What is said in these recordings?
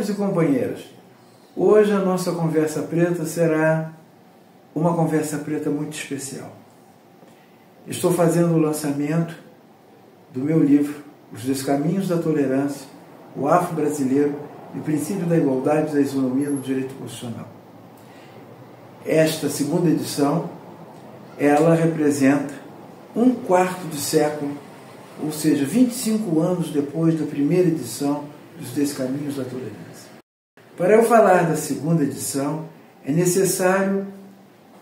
Companheiros e companheiras, hoje a nossa conversa preta será uma conversa preta muito especial. Estou fazendo o lançamento do meu livro, Os Descaminhos da Tolerância, o Afro-Brasileiro e o Princípio da Igualdade e da Isonomia no Direito Constitucional. Esta segunda edição, ela representa um quarto de século, ou seja, 25 anos depois da primeira edição dos Descaminhos da Tolerância. Para eu falar da segunda edição, é necessário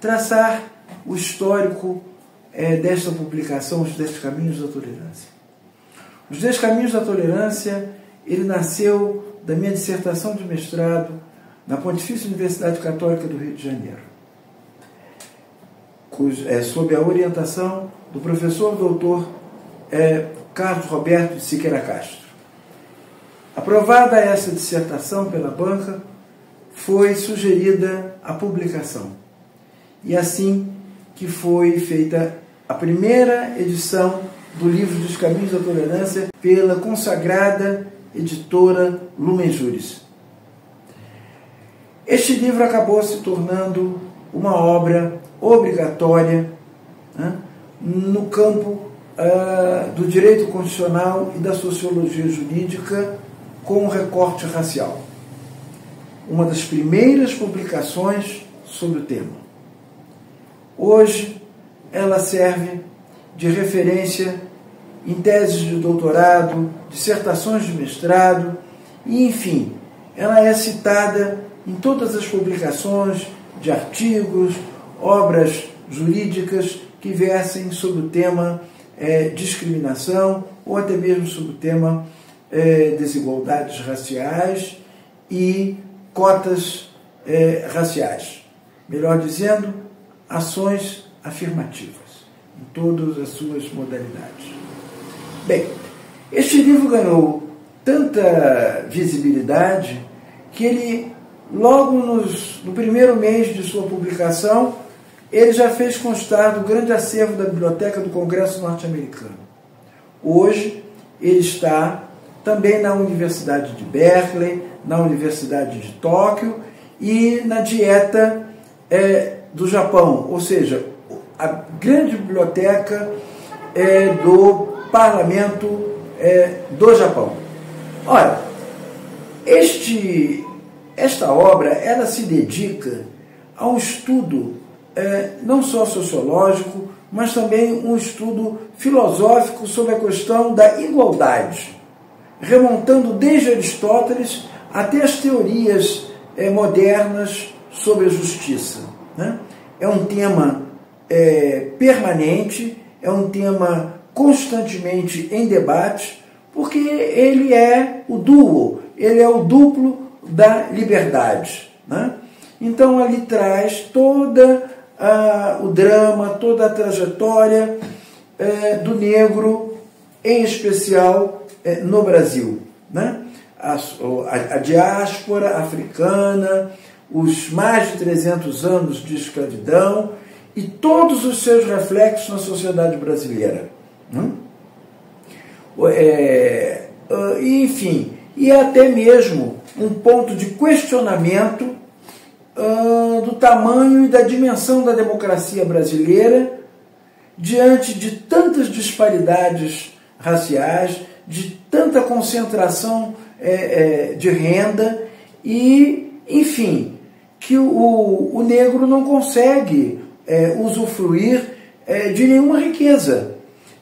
traçar o histórico desta publicação, Os Descaminhos da Tolerância. Os Descaminhos da Tolerância, ele nasceu da minha dissertação de mestrado na Pontifícia Universidade Católica do Rio de Janeiro, sob a orientação do professor doutor Carlos Roberto de Siqueira Castro. Aprovada essa dissertação pela banca, foi sugerida a publicação. E assim que foi feita a primeira edição do livro dos Caminhos da Tolerância pela consagrada editora Lumen Juris. Este livro acabou se tornando uma obra obrigatória, né, no campo do direito constitucional e da sociologia jurídica com recorte racial. Uma das primeiras publicações sobre o tema. Hoje, ela serve de referência em teses de doutorado, dissertações de mestrado, e, enfim, ela é citada em todas as publicações de artigos, obras jurídicas que versem sobre o tema discriminação ou até mesmo sobre o tema desigualdades raciais e cotas raciais. Melhor dizendo, ações afirmativas, em todas as suas modalidades. Bem, este livro ganhou tanta visibilidade que ele, logo no primeiro mês de sua publicação, ele já fez constar do grande acervo da Biblioteca do Congresso Norte-Americano. Hoje, ele está também na Universidade de Berkeley, na Universidade de Tóquio e na Dieta do Japão, ou seja, a grande biblioteca do Parlamento do Japão. Ora, esta obra, ela se dedica a um estudo não só sociológico, mas também um estudo filosófico sobre a questão da igualdade, remontando desde Aristóteles até as teorias modernas sobre a justiça, né? É um tema permanente, é um tema constantemente em debate, porque ele é o duo, ele é o duplo da liberdade, né? Então, ali traz toda o drama, toda a trajetória do negro, em especial no Brasil, né? A diáspora africana, os mais de 300 anos de escravidão e todos os seus reflexos na sociedade brasileira. Enfim, e até mesmo um ponto de questionamento do tamanho e da dimensão da democracia brasileira diante de tantas disparidades raciais, de tanta concentração de renda e, enfim, que o negro não consegue usufruir de nenhuma riqueza,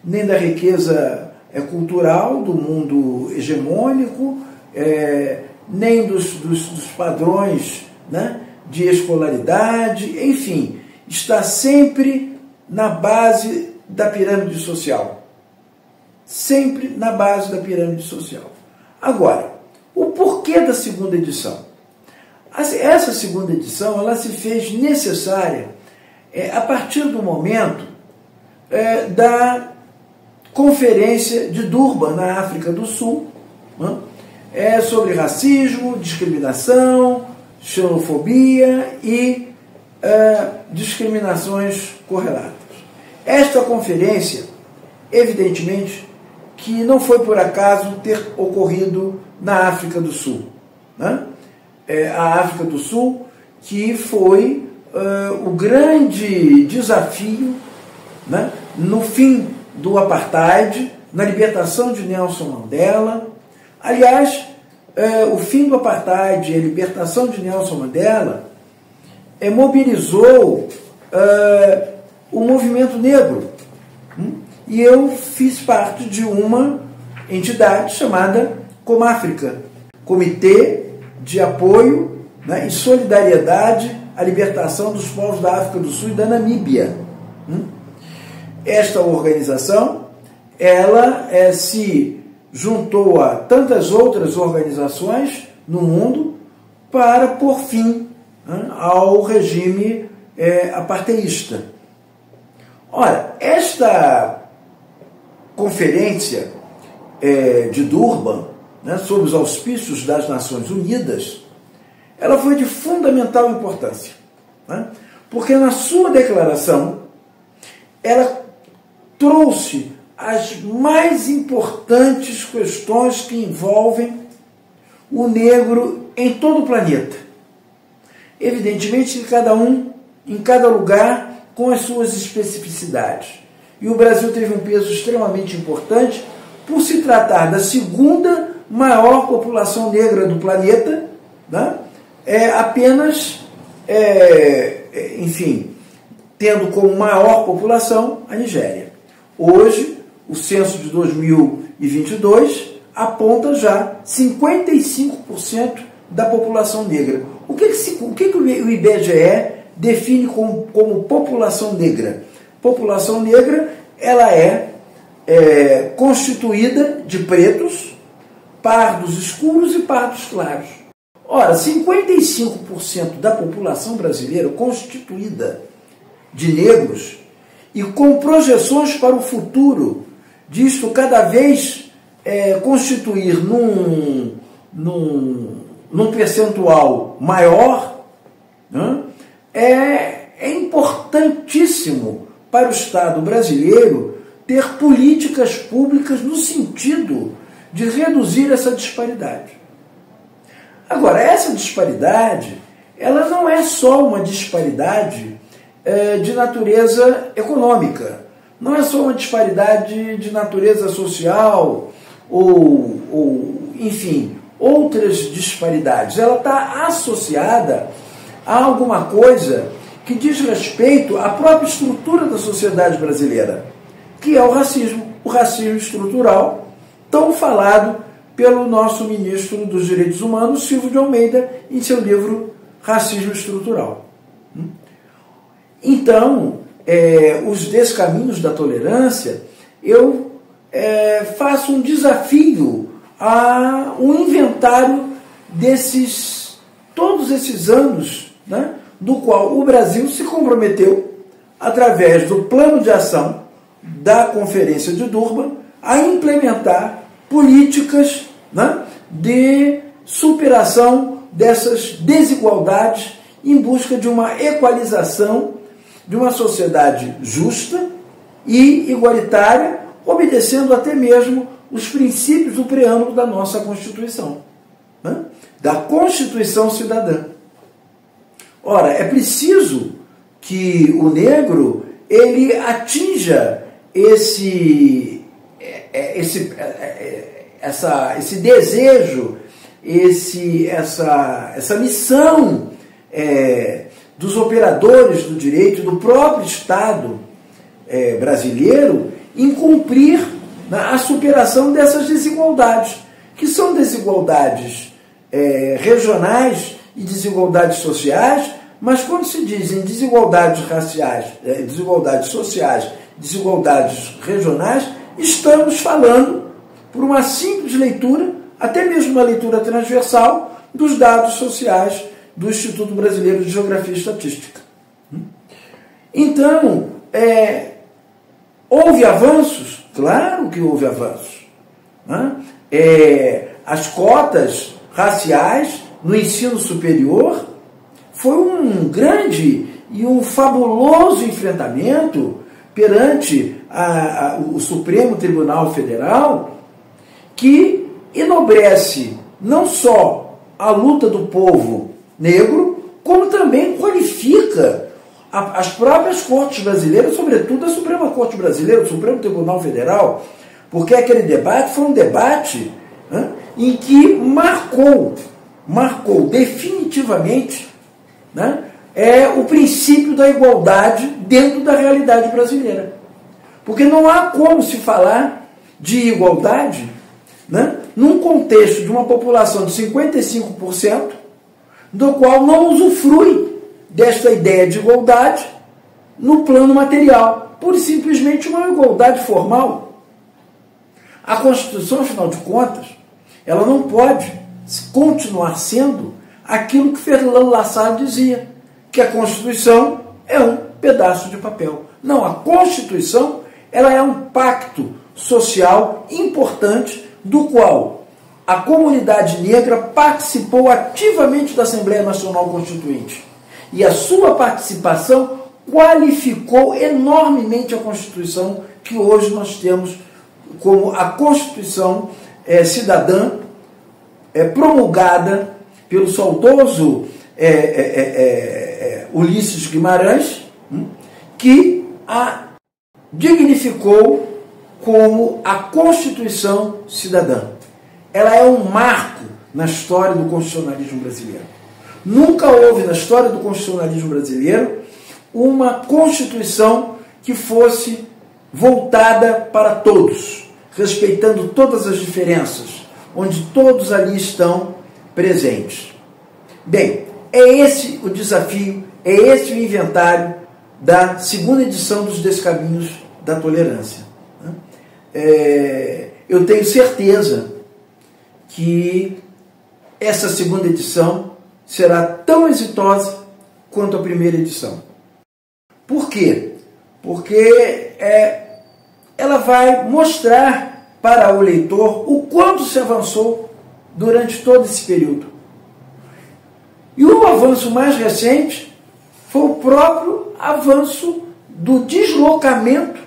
nem da riqueza cultural do mundo hegemônico, nem dos padrões, né, de escolaridade, enfim, está sempre na base da pirâmide social. Sempre na base da pirâmide social. Agora, o porquê da segunda edição? Essa segunda edição, ela se fez necessária a partir do momento da Conferência de Durban, na África do Sul, sobre racismo, discriminação, xenofobia e discriminações correlatas. Esta conferência, evidentemente, que não foi por acaso ter ocorrido na África do Sul. né? A África do Sul, que foi o grande desafio, né, no fim do apartheid, na libertação de Nelson Mandela. Aliás, o fim do apartheid e a libertação de Nelson Mandela mobilizou o movimento negro. E eu fiz parte de uma entidade chamada Comáfrica, Comitê de Apoio, né, e Solidariedade à Libertação dos Povos da África do Sul e da Namíbia. Esta organização, ela se juntou a tantas outras organizações no mundo para pôr fim, né, ao regime apartheísta. Ora, esta conferência de Durban, né, sob os auspícios das Nações Unidas, ela foi de fundamental importância, né, porque na sua declaração ela trouxe as mais importantes questões que envolvem o negro em todo o planeta. Evidentemente que cada um, em cada lugar, com as suas especificidades. E o Brasil teve um peso extremamente importante por se tratar da segunda maior população negra do planeta, né? Enfim, tendo como maior população a Nigéria. Hoje, o censo de 2022 aponta já 55% da população negra. O que o IBGE define como população negra? População negra, ela é constituída de pretos, pardos escuros e pardos claros. Ora, 55% da população brasileira constituída de negros e com projeções para o futuro, disto cada vez constituir num percentual maior, né, é importantíssimo para o Estado brasileiro ter políticas públicas no sentido de reduzir essa disparidade. Agora, essa disparidade, ela não é só uma disparidade de natureza econômica, não é só uma disparidade de natureza social ou enfim, outras disparidades. Ela está associada a alguma coisa que diz respeito à própria estrutura da sociedade brasileira, que é o racismo estrutural, tão falado pelo nosso ministro dos Direitos Humanos, Silvio de Almeida, em seu livro Racismo Estrutural. Então, os Descaminhos da Tolerância, eu faço um desafio a um inventário todos esses anos, né, do qual o Brasil se comprometeu, através do plano de ação da Conferência de Durban, a implementar políticas, né, de superação dessas desigualdades em busca de uma equalização de uma sociedade justa e igualitária, obedecendo até mesmo os princípios do preâmbulo da nossa Constituição, né, da Constituição Cidadã. Ora, é preciso que o negro ele atinja esse desejo, essa missão dos operadores do direito, do próprio Estado brasileiro, em cumprir a superação dessas desigualdades, que são desigualdades regionais e desigualdades sociais, mas quando se diz em desigualdades raciais, desigualdades sociais, desigualdades regionais, estamos falando, por uma simples leitura, até mesmo uma leitura transversal, dos dados sociais do Instituto Brasileiro de Geografia e Estatística. Então, houve avanços? Claro que houve avanços, né? As cotas raciais no ensino superior foi um grande e um fabuloso enfrentamento perante o Supremo Tribunal Federal, que enobrece não só a luta do povo negro, como também qualifica as próprias cortes brasileiras, sobretudo a Suprema Corte Brasileira, o Supremo Tribunal Federal, porque aquele debate foi um debate em que marcou definitivamente o princípio da igualdade dentro da realidade brasileira. Porque não há como se falar de igualdade num contexto de uma população de 55%, do qual não usufrui desta ideia de igualdade no plano material, por simplesmente uma igualdade formal. A Constituição, afinal de contas, ela não pode continuar sendo aquilo que Fernando Lassalle dizia, que a Constituição é um pedaço de papel. Não, a Constituição ela é um pacto social importante do qual a comunidade negra participou ativamente da Assembleia Nacional Constituinte. E a sua participação qualificou enormemente a Constituição que hoje nós temos como a Constituição cidadã promulgada pelo saudoso Ulisses Guimarães, que a dignificou como a Constituição cidadã. Ela é um marco na história do constitucionalismo brasileiro. Nunca houve na história do constitucionalismo brasileiro uma Constituição que fosse voltada para todos, respeitando todas as diferenças, onde todos ali estão presentes. Bem, é esse o desafio, é esse o inventário da segunda edição dos Descaminhos da Tolerância. Eu tenho certeza que essa segunda edição será tão exitosa quanto a primeira edição. Por quê? Porque ela vai mostrar para o leitor o quanto se avançou durante todo esse período. E o avanço mais recente foi o próprio avanço do deslocamento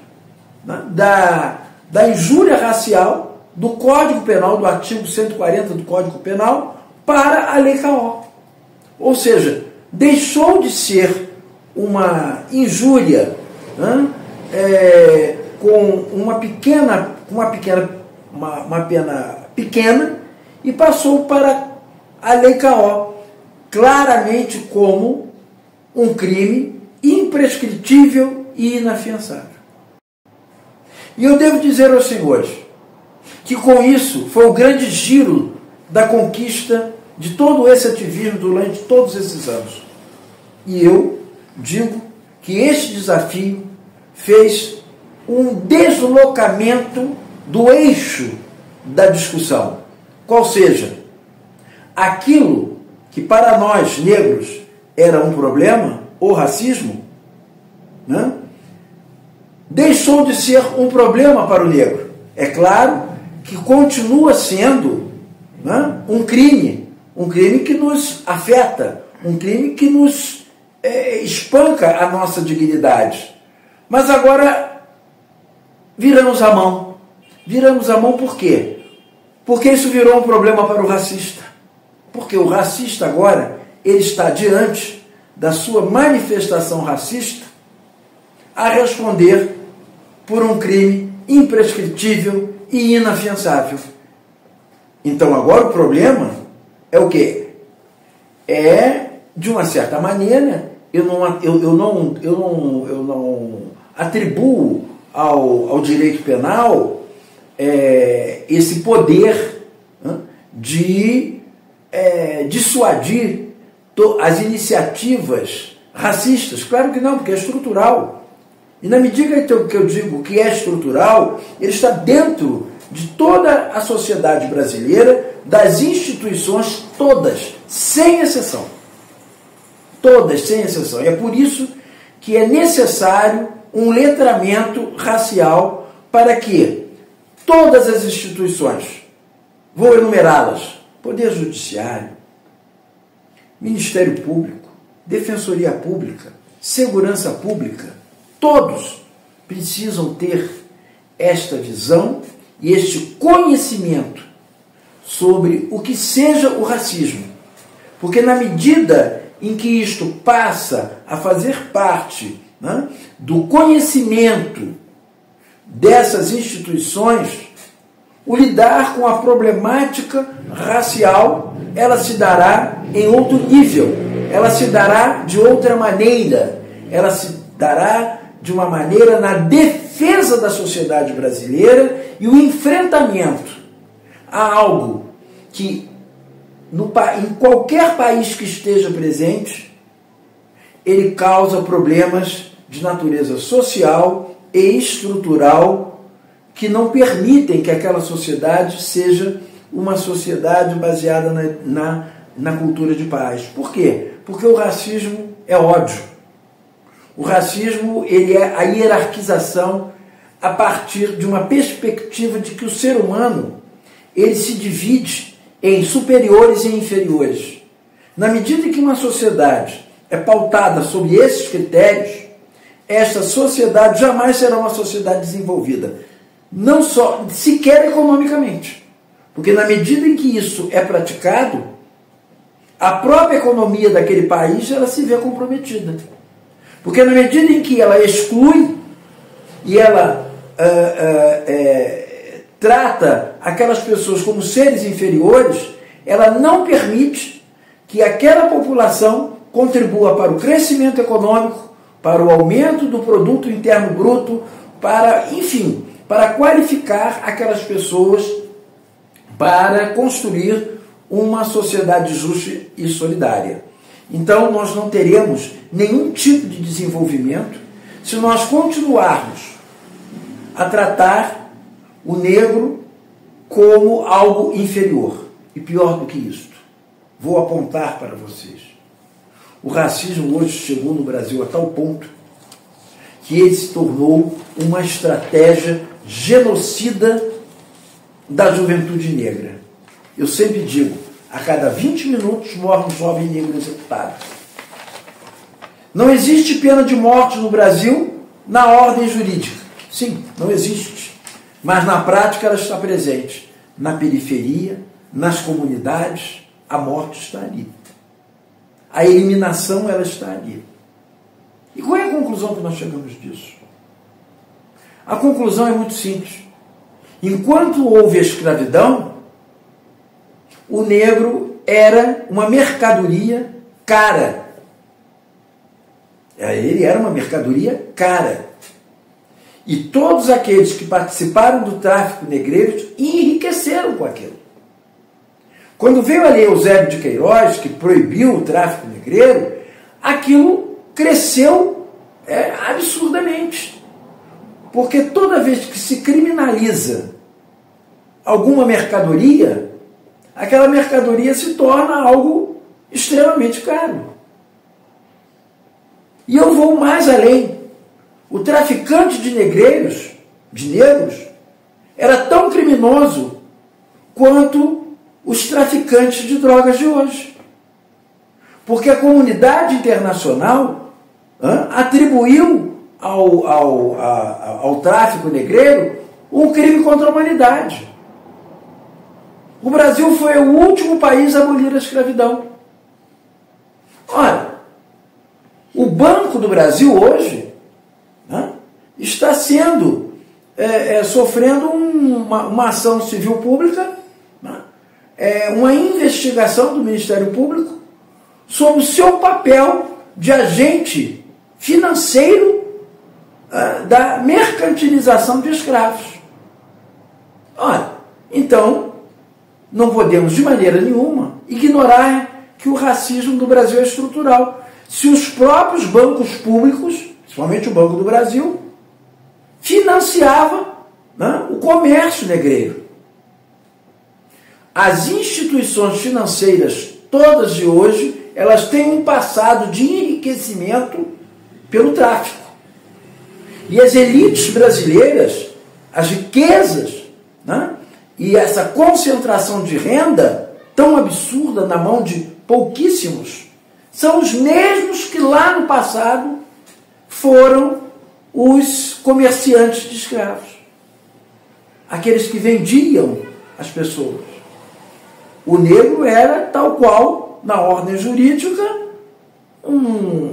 da injúria racial do Código Penal, do artigo 140 do Código Penal, para a Lei K.O. Ou seja, deixou de ser uma injúria com uma pena pequena e passou para a Lei K.O. claramente como um crime imprescritível e inafiançável. E eu devo dizer aos senhores que com isso foi o grande giro da conquista de todo esse ativismo durante todos esses anos. E eu digo que este desafio fez um deslocamento do eixo da discussão. Qual seja, aquilo que para nós negros era um problema, o racismo, deixou de ser um problema para o negro. É claro que continua sendo um crime que nos afeta, um crime que nos espanca a nossa dignidade. Mas agora viramos a mão. Viramos a mão por quê? Porque isso virou um problema para o racista. Porque o racista agora, ele está diante da sua manifestação racista a responder por um crime imprescritível e inafiançável. Então agora o problema é o quê? De uma certa maneira, eu não atribuo ao direito penal esse poder de dissuadir as iniciativas racistas. Claro que não, porque é estrutural. E na medida que eu digo que é estrutural, ele está dentro de toda a sociedade brasileira, das instituições todas, sem exceção. Todas, sem exceção. E é por isso que é necessário um letramento racial para que todas as instituições, vou enumerá-las: Poder Judiciário, Ministério Público, Defensoria Pública, Segurança Pública, todos precisam ter esta visão e este conhecimento sobre o que seja o racismo, Porque na medida em que isto passa a fazer parte, né, do conhecimento dessas instituições, o lidar com a problemática racial, ela se dará em outro nível, ela se dará de outra maneira, ela se dará de uma maneira na defesa da sociedade brasileira e o enfrentamento a algo que em qualquer país que esteja presente, ele causa problemas de natureza social e estrutural que não permitem que aquela sociedade seja uma sociedade baseada na cultura de paz. Por quê? Porque o racismo é ódio. O racismo, ele é a hierarquização a partir de uma perspectiva de que o ser humano, ele se divide em superiores e inferiores. Na medida em que uma sociedade é pautada sobre esses critérios, esta sociedade jamais será uma sociedade desenvolvida. Não só, sequer economicamente. Porque na medida em que isso é praticado, a própria economia daquele país, ela se vê comprometida. Porque na medida em que ela exclui e ela trata aquelas pessoas como seres inferiores, ela não permite que aquela população contribua para o crescimento econômico, para o aumento do produto interno bruto, para, enfim, para qualificar aquelas pessoas para construir uma sociedade justa e solidária. Então, nós não teremos nenhum tipo de desenvolvimento se nós continuarmos a tratar o negro como algo inferior. E pior do que isto, vou apontar para vocês. O racismo hoje chegou no Brasil a tal ponto que ele se tornou uma estratégia genocida da juventude negra. Eu sempre digo, a cada 20 minutos morre um jovem negro executado. Não existe pena de morte no Brasil na ordem jurídica. Sim, não existe. Mas na prática ela está presente. Na periferia, nas comunidades, a morte está ali. A eliminação, ela está ali. E qual é a conclusão que nós chegamos disso? A conclusão é muito simples. Enquanto houve a escravidão, o negro era uma mercadoria cara. Ele era uma mercadoria cara. E todos aqueles que participaram do tráfico negreiro enriqueceram com aquilo. Quando veio a lei Eusébio de Queiroz, que proibiu o tráfico negreiro, aquilo cresceu absurdamente. Porque toda vez que se criminaliza alguma mercadoria, aquela mercadoria se torna algo extremamente caro. E eu vou mais além. O traficante de negros, era tão criminoso quanto os traficantes de drogas de hoje. Porque a comunidade internacional atribuiu ao tráfico negreiro um crime contra a humanidade. O Brasil foi o último país a abolir a escravidão. Ora, o Banco do Brasil hoje está sofrendo uma ação civil pública, uma investigação do Ministério Público sobre o seu papel de agente financeiro da mercantilização de escravos. Ora, então, não podemos de maneira nenhuma ignorar que o racismo do Brasil é estrutural. Se os próprios bancos públicos, principalmente o Banco do Brasil, financiava o comércio negreiro. As instituições financeiras, todas de hoje, elas têm um passado de enriquecimento pelo tráfico. E as elites brasileiras, as riquezas, e essa concentração de renda tão absurda na mão de pouquíssimos, são os mesmos que lá no passado foram os comerciantes de escravos. Aqueles que vendiam as pessoas. O negro era tal qual na ordem jurídica,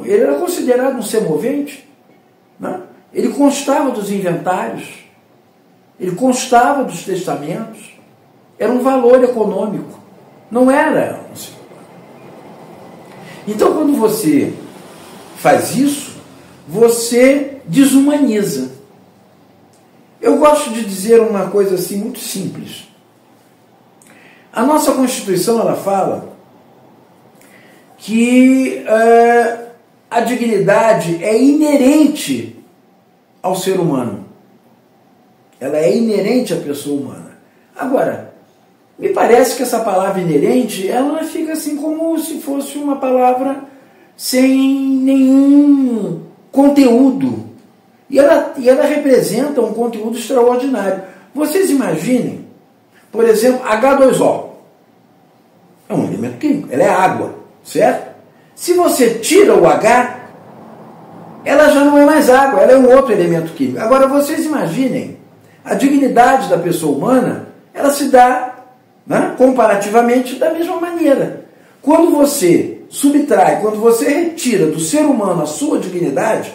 ele era considerado um semovente, né? Ele constava dos inventários, ele constava dos testamentos, era um valor econômico, não era um ser humano. Então, quando você faz isso, você desumaniza. Eu gosto de dizer uma coisa assim muito simples. A nossa Constituição, ela fala que a dignidade é inerente ao ser humano. Ela é inerente à pessoa humana. Agora, me parece que essa palavra inerente, ela fica assim como se fosse uma palavra sem nenhum conteúdo. E ela representa um conteúdo extraordinário. Vocês imaginem, por exemplo, H2O. É um elemento químico, ela é água, certo? Se você tira o H, ela já não é mais água, ela é um outro elemento químico. Agora, vocês imaginem, a dignidade da pessoa humana, ela se dá, né, comparativamente da mesma maneira. Quando você subtrai, quando você retira do ser humano a sua dignidade,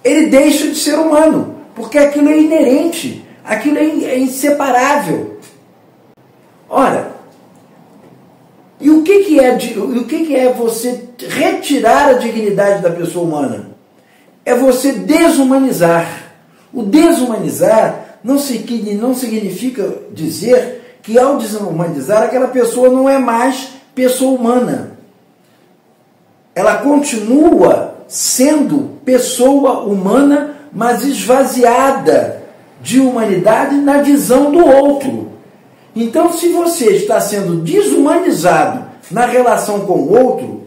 ele deixa de ser humano, porque aquilo é inerente, aquilo é inseparável. Ora, e o que é você retirar a dignidade da pessoa humana? É você desumanizar. O desumanizar não significa dizer que ao desumanizar aquela pessoa não é mais pessoa humana. Ela continua sendo pessoa humana, mas esvaziada de humanidade na visão do outro. Então, se você está sendo desumanizado na relação com o outro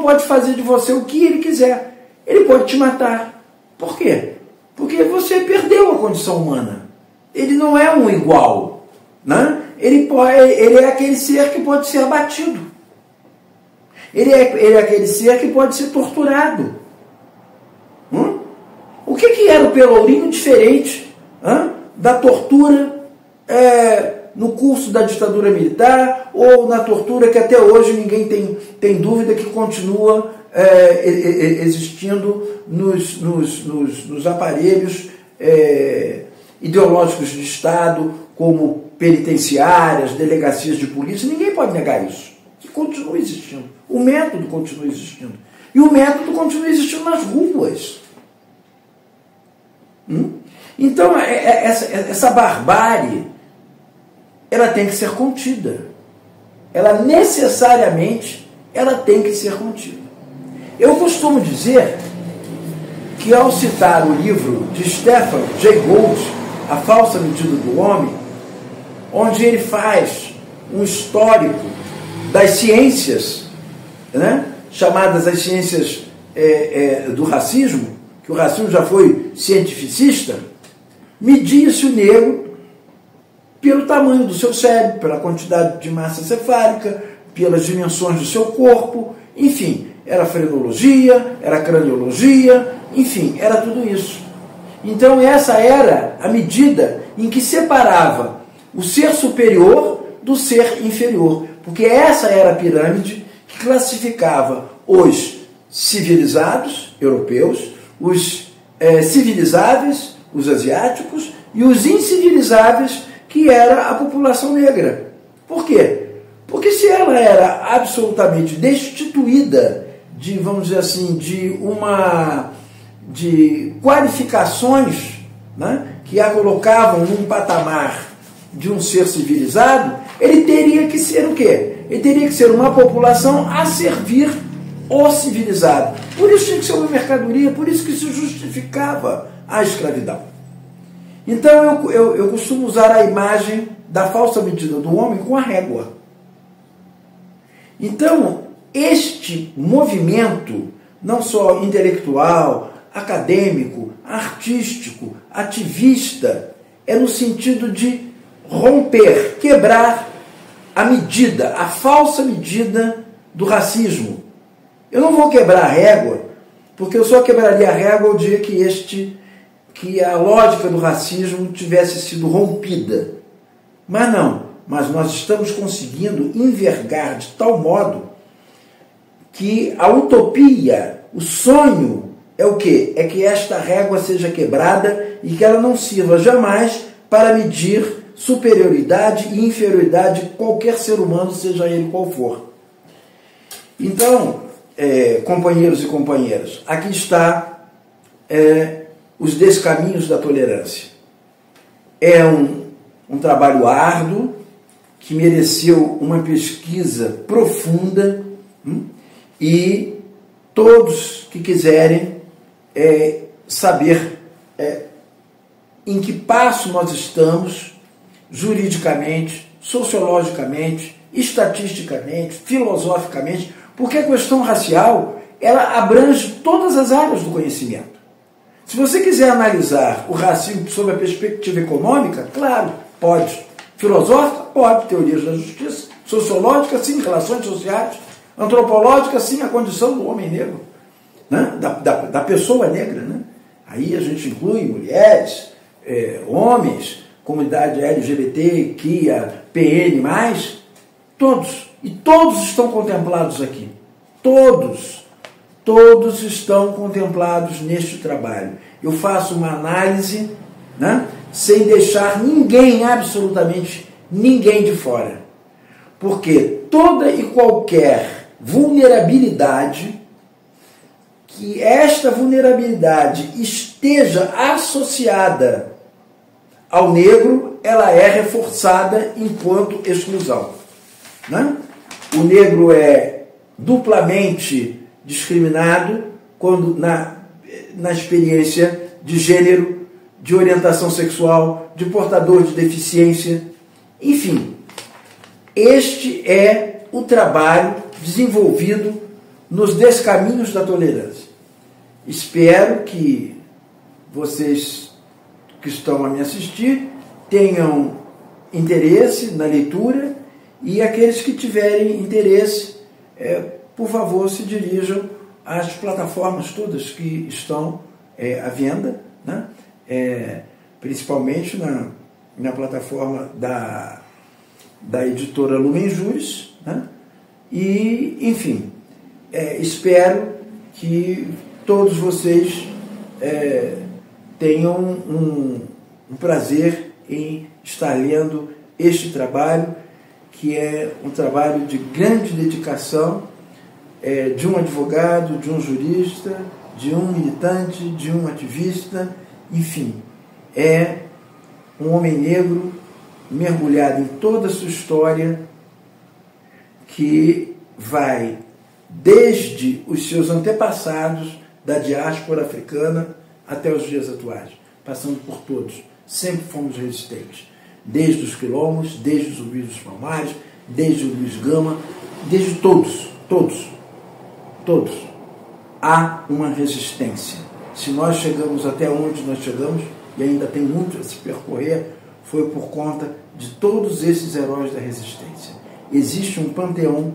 pode fazer de você o que ele quiser. Ele pode te matar. Por quê? Porque você perdeu a condição humana. Ele não é um igual, né? Ele é aquele ser que pode ser abatido. Ele é aquele ser que pode ser torturado. O que era o Pelourinho diferente da tortura no curso da ditadura militar ou na tortura que até hoje ninguém tem dúvida que continua existindo nos aparelhos ideológicos de Estado, como penitenciárias, delegacias de polícia? Ninguém pode negar isso. Que continua existindo. O método continua existindo. E o método continua existindo nas ruas. Então, essa barbárie, ela tem que ser contida. Ela necessariamente, ela tem que ser contida. Eu costumo dizer que ao citar o livro de Stephen Jay Gould, A Falsa Medida do Homem, onde ele faz um histórico das ciências, né, chamadas as ciências do racismo, que o racismo já foi cientificista, media-se o negro pelo tamanho do seu cérebro, pela quantidade de massa cefálica, pelas dimensões do seu corpo, enfim, era frenologia, era craniologia, enfim, era tudo isso. Então essa era a medida em que separava o ser superior do ser inferior, porque essa era a pirâmide que classificava os civilizados europeus, os civilizáveis, os asiáticos, e os incivilizáveis, que era a população negra. Por quê? Porque se ela era absolutamente destituída de, vamos dizer assim, de qualificações, né, que a colocavam num patamar de um ser civilizado, ele teria que ser o quê? Ele teria que ser uma população a servir o civilizado. Por isso tinha que ser uma mercadoria, por isso que se justificava a escravidão. Então eu costumo usar a imagem da falsa medida do homem com a régua. Então, este movimento, não só intelectual, acadêmico, artístico, ativista, é no sentido de romper, quebrar a medida, a falsa medida do racismo. Eu não vou quebrar a régua, porque eu só quebraria a régua o dia que a lógica do racismo tivesse sido rompida. Mas não, mas nós estamos conseguindo envergar de tal modo que a utopia, o sonho, é o quê? É que esta régua seja quebrada e que ela não sirva jamais para medir superioridade e inferioridade de qualquer ser humano, seja ele qual for. Então, companheiros e companheiras, aqui está os descaminhos da tolerância. É um trabalho árduo, que mereceu uma pesquisa profunda, e todos que quiserem saber em que passo nós estamos, juridicamente, sociologicamente, estatisticamente, filosoficamente, porque a questão racial, ela abrange todas as áreas do conhecimento. Se você quiser analisar o racismo sob a perspectiva econômica, claro, pode. Filosófica, pode. Teorias da justiça. Sociológica, sim. Relações sociais. Antropológica, sim. A condição do homem negro, né? da pessoa negra. Né? Aí a gente inclui mulheres, homens, comunidade LGBT, QIA, PN+, todos. E todos estão contemplados aqui. Todos estão contemplados neste trabalho. Eu faço uma análise, né, sem deixar ninguém, absolutamente ninguém de fora. Porque toda e qualquer vulnerabilidade, que esta vulnerabilidade esteja associada ao negro, ela é reforçada enquanto exclusão. Né? O negro é duplamente discriminado quando na experiência de gênero, de orientação sexual, de portador de deficiência, enfim. Este é o trabalho desenvolvido nos descaminhos da tolerância. Espero que vocês que estão a me assistir tenham interesse na leitura, e aqueles que tiverem interesse, por favor, se dirijam às plataformas todas que estão à venda, né? Principalmente na plataforma da editora Lumen Juris, né? E, enfim, espero que todos vocês tenham um prazer em estar lendo este trabalho, que é um trabalho de grande dedicação, de um advogado, de um jurista, de um militante, de um ativista, enfim, é um homem negro mergulhado em toda a sua história, que vai desde os seus antepassados da diáspora africana até os dias atuais, passando por todos. Sempre fomos resistentes, desde os quilombos, desde os Zumbis dos Palmares, desde o Luiz Gama, desde todos. Há uma resistência. Se nós chegamos até onde nós chegamos, e ainda tem muito a se percorrer, foi por conta de todos esses heróis da resistência. Existe um panteão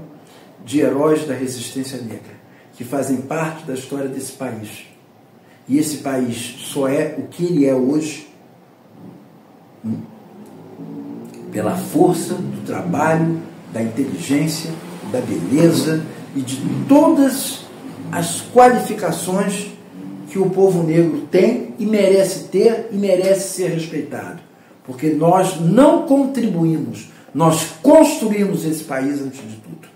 de heróis da resistência negra, que fazem parte da história desse país. E esse país só é o que ele é hoje pela força do trabalho, da inteligência, da beleza e de todas as qualificações que o povo negro tem e merece ter e merece ser respeitado. Porque nós não contribuímos, nós construímos esse país antes de tudo.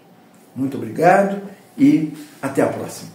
Muito obrigado e até a próxima.